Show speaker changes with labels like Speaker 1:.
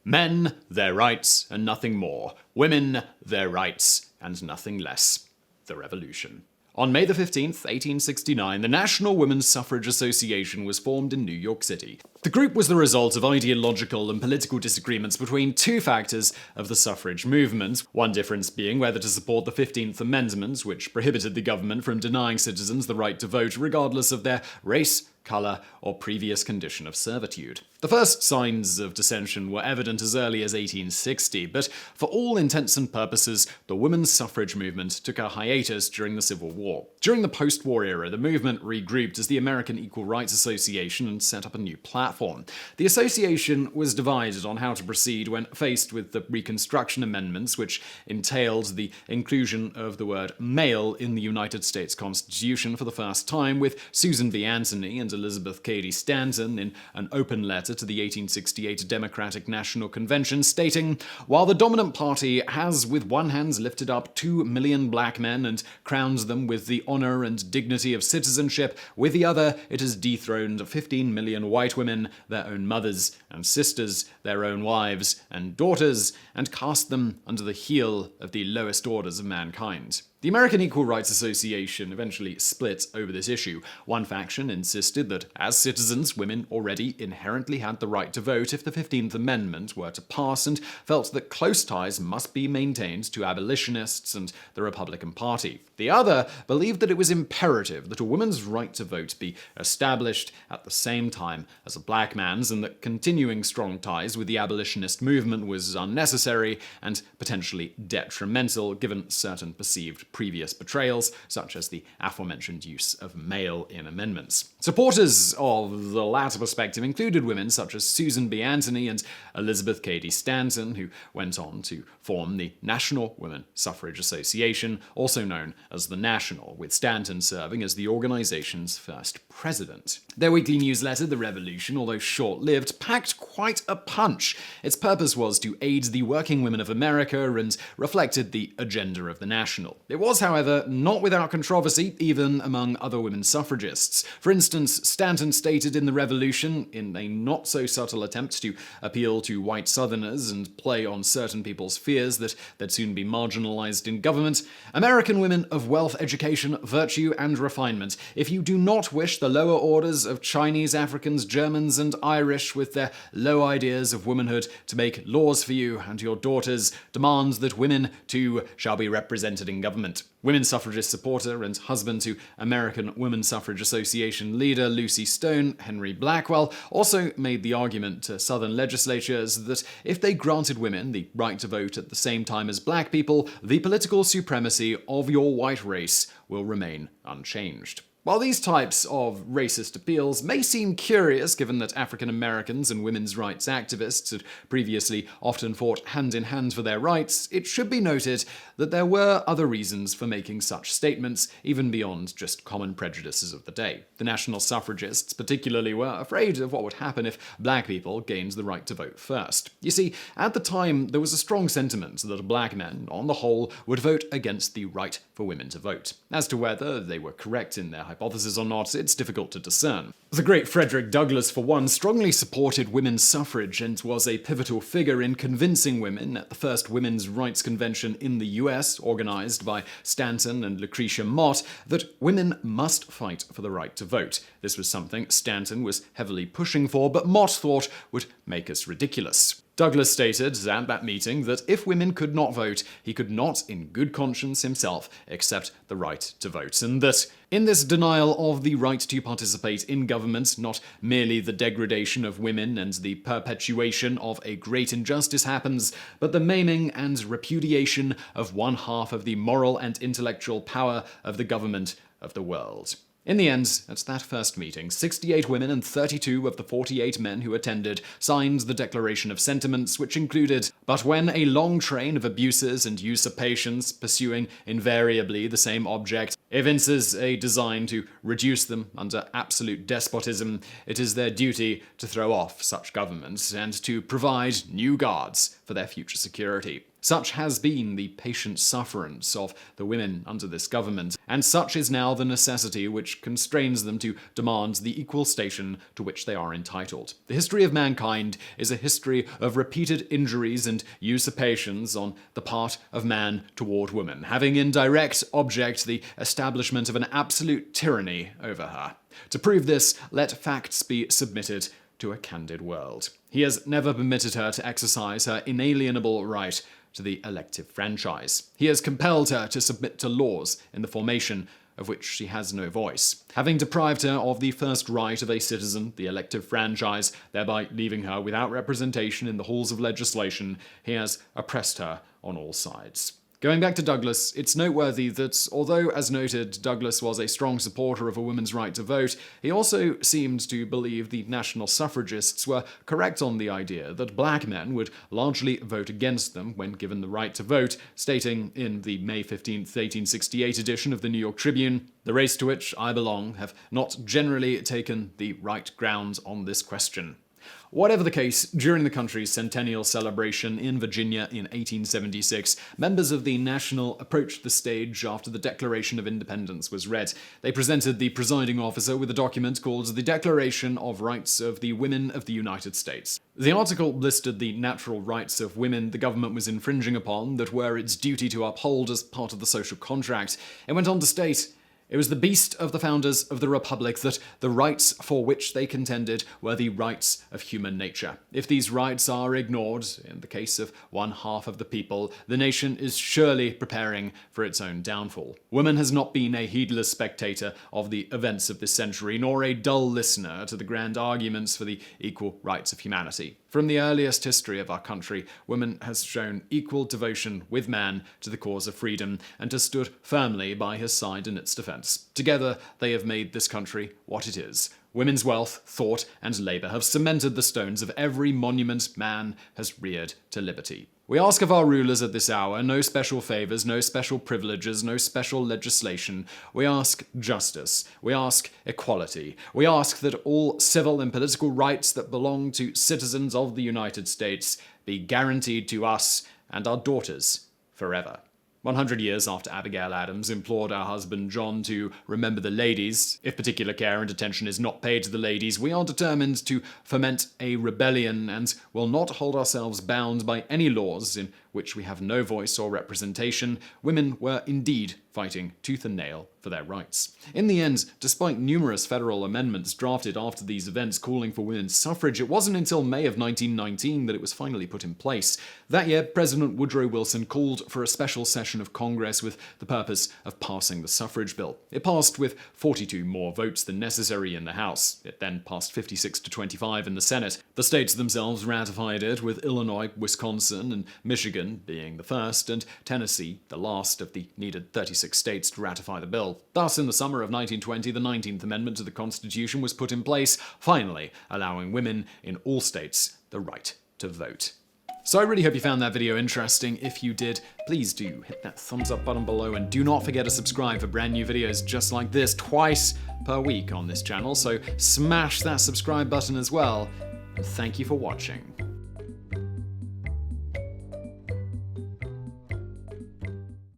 Speaker 1: Men, their rights and nothing more. Women, their rights and nothing less. The Revolution. On May the 15th, 1869, the National Women's Suffrage Association was formed in New York City. The group was the result of ideological and political disagreements between two factors of the suffrage movement, one difference being whether to support the 15th Amendment, which prohibited the government from denying citizens the right to vote regardless of their race, color, or previous condition of servitude. The first signs of dissension were evident as early as 1860, but for all intents and purposes, the women's suffrage movement took a hiatus during the Civil War. During the post-war era, the movement regrouped as the American Equal Rights Association and set up a new platform. The association was divided on how to proceed when faced with the Reconstruction Amendments, which entailed the inclusion of the word male in the United States Constitution for the first time, with Susan B. Anthony and Elizabeth Cady Stanton in an open letter to the 1868 Democratic National Convention stating, "While the dominant party has with one hand lifted up 2 million black men and crowned them with the honor and dignity of citizenship, with the other it has dethroned 15 million white women, their own mothers and sisters, their own wives and daughters, and cast them under the heel of the lowest orders of mankind." The American Equal Rights Association eventually split over this issue. One faction insisted that as citizens, women already inherently had the right to vote if the 15th Amendment were to pass, and felt that close ties must be maintained to abolitionists and the Republican Party. The other believed that it was imperative that a woman's right to vote be established at the same time as a black man's, and that continuing strong ties with the abolitionist movement was unnecessary and potentially detrimental given certain perceived previous betrayals, such as the aforementioned use of male in amendments. Supporters of the latter perspective included women such as Susan B. Anthony and Elizabeth Cady Stanton, who went on to form the National Women's Suffrage Association, also known as the National, with Stanton serving as the organization's first president. Their weekly newsletter, The Revolution, although short-lived, packed quite a punch. Its purpose was to aid the working women of America and reflected the agenda of the National. It was, however, not without controversy, even among other women suffragists. For instance, Stanton stated in The Revolution, in a not-so-subtle attempt to appeal to white Southerners and play on certain people's fears that they'd soon be marginalized in government, "American women of wealth, education, virtue, and refinement, if you do not wish the lower orders of Chinese, Africans, Germans, and Irish with their low ideas of womanhood to make laws for you and your daughters, demand that women, too, shall be represented in government." Women's suffragist supporter and husband to American Women's Suffrage Association leader Lucy Stone, Henry Blackwell, also made the argument to Southern legislatures that if they granted women the right to vote at the same time as black people, the political supremacy of your white race will remain unchanged. While these types of racist appeals may seem curious given that African Americans and women's rights activists had previously often fought hand in hand for their rights, it should be noted that there were other reasons for making such statements, even beyond just common prejudices of the day. The national suffragists particularly were afraid of what would happen if black people gained the right to vote first. You see, at the time, there was a strong sentiment that black men, on the whole, would vote against the right for women to vote. As to whether they were correct in their hypothesis or not, it's difficult to discern. The great Frederick Douglass, for one, strongly supported women's suffrage and was a pivotal figure in convincing women at the first women's rights convention in the US, organized by Stanton and Lucretia Mott, that women must fight for the right to vote. This was something Stanton was heavily pushing for, but Mott thought would make us ridiculous. Douglass stated at that meeting that if women could not vote, he could not, in good conscience himself, accept the right to vote, and that in this denial of the right to participate in government, not merely the degradation of women and the perpetuation of a great injustice happens, but the maiming and repudiation of one half of the moral and intellectual power of the government of the world. In the end, at that first meeting, 68 women and 32 of the 48 men who attended signed the Declaration of Sentiments, which included, "But when a long train of abuses and usurpations, pursuing invariably the same object, evinces a design to reduce them under absolute despotism, it is their duty to throw off such governments and to provide new guards for their future security. Such has been the patient sufferance of the women under this government, and such is now the necessity which constrains them to demand the equal station to which they are entitled. The history of mankind is a history of repeated injuries and usurpations on the part of man toward woman, having in direct object the establishment of an absolute tyranny over her. To prove this, let facts be submitted to a candid world. He has never permitted her to exercise her inalienable right to the elective franchise. He has compelled her to submit to laws in the formation of which she has no voice. Having deprived her of the first right of a citizen, the elective franchise, thereby leaving her without representation in the halls of legislation, he has oppressed her on all sides. Going back to Douglas, it's noteworthy that although, as noted, Douglas was a strong supporter of a woman's right to vote, he also seemed to believe the national suffragists were correct on the idea that black men would largely vote against them when given the right to vote, stating in the May 15, 1868 edition of the New York Tribune, "The race to which I belong have not generally taken the right grounds on this question." Whatever the case, during the country's centennial celebration in Virginia in 1876, members of the National approached the stage after the Declaration of Independence was read. They presented the presiding officer with a document called the Declaration of Rights of the Women of the United States. The article listed the natural rights of women the government was infringing upon that were its duty to uphold as part of the social contract. It went on to state, "It was the beast of the founders of the Republic that the rights for which they contended were the rights of human nature. If these rights are ignored, in the case of one half of the people, the nation is surely preparing for its own downfall. Woman has not been a heedless spectator of the events of this century, nor a dull listener to the grand arguments for the equal rights of humanity. From the earliest history of our country, woman has shown equal devotion with man to the cause of freedom, and has stood firmly by his side in its defense. Together, they have made this country what it is. Women's wealth, thought, and labor have cemented the stones of every monument man has reared to liberty. We ask of our rulers at this hour no special favors, no special privileges, no special legislation. We ask justice. We ask equality. We ask that all civil and political rights that belong to citizens of the United States be guaranteed to us and our daughters forever." 100 years after Abigail Adams implored her husband John to remember the ladies, if particular care and attention is not paid to the ladies, we are determined to foment a rebellion and will not hold ourselves bound by any laws in which we have no voice or representation. Women were indeed fighting tooth and nail for their rights. In the end, despite numerous federal amendments drafted after these events calling for women's suffrage, it wasn't until May of 1919 that it was finally put in place. That year, President Woodrow Wilson called for a special session of Congress with the purpose of passing the suffrage bill. It passed with 42 more votes than necessary in the House. It then passed 56 to 25 in the Senate. The states themselves ratified it, with Illinois, Wisconsin, and Michigan being the first, and Tennessee the last of the needed 36 states to ratify the bill. Thus, in the summer of 1920, the 19th Amendment to the Constitution was put in place, finally allowing women in all states the right to vote. So I really hope you found that video interesting. If you did, please do hit that thumbs up button below, and do not forget to subscribe for brand new videos just like this twice per week on this channel, so smash that subscribe button as well. And thank you for watching.